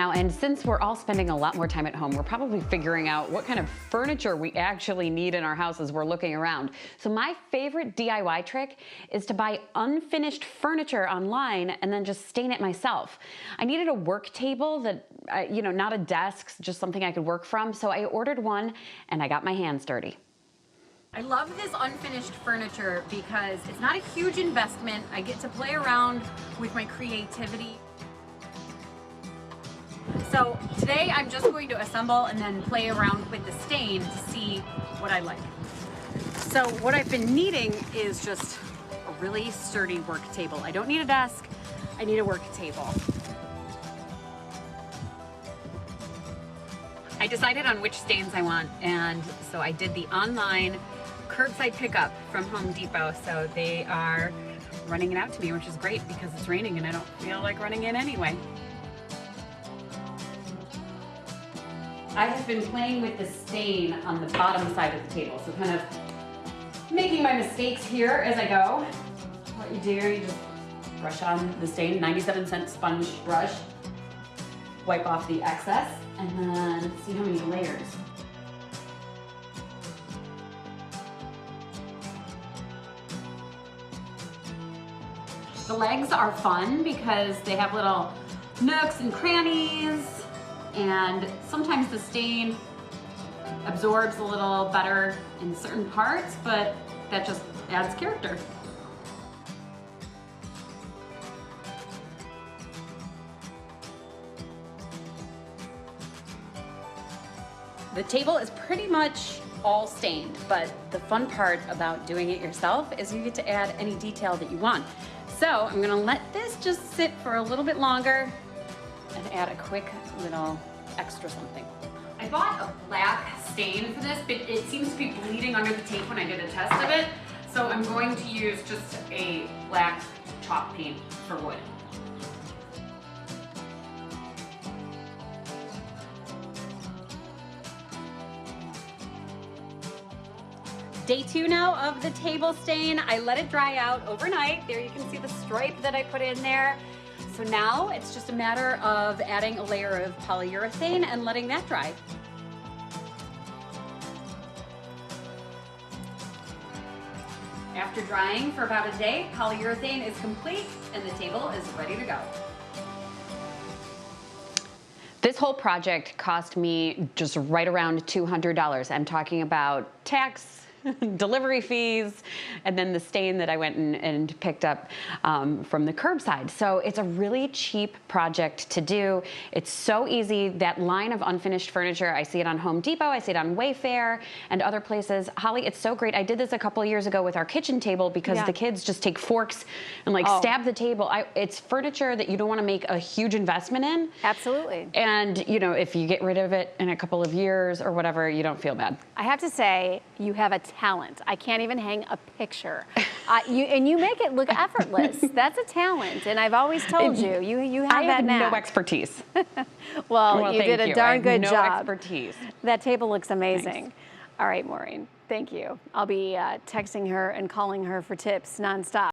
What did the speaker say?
Now, and since we're all spending a lot more time at home, we're probably figuring out what kind of furniture we actually need in our house as we're looking around. So my favorite DIY trick is to buy unfinished furniture online and then just stain it myself. I needed a work table that, not a desk, just something I could work from. So I ordered one and I got my hands dirty. I love this unfinished furniture because it's not a huge investment. I get to play around with my creativity. So today I'm just going to assemble and then play around with the stain to see what I like. So what I've been needing is just a really sturdy work table. I don't need a desk, I need a work table. I decided on which stains I want, and so I did the online curbside pickup from Home Depot. So they are running it out to me, which is great because it's raining and I don't feel like running in anyway. I have been playing with the stain on the bottom side of the table, so kind of making my mistakes here as I go. What you do, you just brush on the stain, 97-cent sponge brush, wipe off the excess, and then see how many layers. The legs are fun because they have little nooks and crannies, and sometimes the stain absorbs a little better in certain parts, but that just adds character. The table is pretty much all stained, but the fun part about doing it yourself is you get to add any detail that you want. So I'm gonna let this just sit for a little bit longer and add a quick little extra something. I bought a black stain for this, but it seems to be bleeding under the tape when I did a test of it. So I'm going to use just a black chalk paint for wood. Day 2 now of the table stain. I let it dry out overnight. There you can see the stripe that I put in there. So now it's just a matter of adding a layer of polyurethane and letting that dry. After drying for about a day, polyurethane is complete and the table is ready to go. This whole project cost me just right around $200. I'm talking about tax, delivery fees, and then the stain that I went and picked up from the curbside. So it's a really cheap project to do. It's so easy. That line of unfinished furniture, I see it on Home Depot, I see it on Wayfair and other places. Holly, it's so great. I did this a couple of years ago with our kitchen table because the kids just take forks and stab the table. It's furniture that you don't want to make a huge investment in. Absolutely. And if you get rid of it in a couple of years or whatever, you don't feel bad. I have to say, you have a talent. I can't even hang a picture. You make it look effortless. That's a talent, and I've always told you, you have that knack. I have no expertise. well, you did a darn good job. No expertise. That table looks amazing. Thanks. All right, Maureen, thank you. I'll be texting her and calling her for tips nonstop.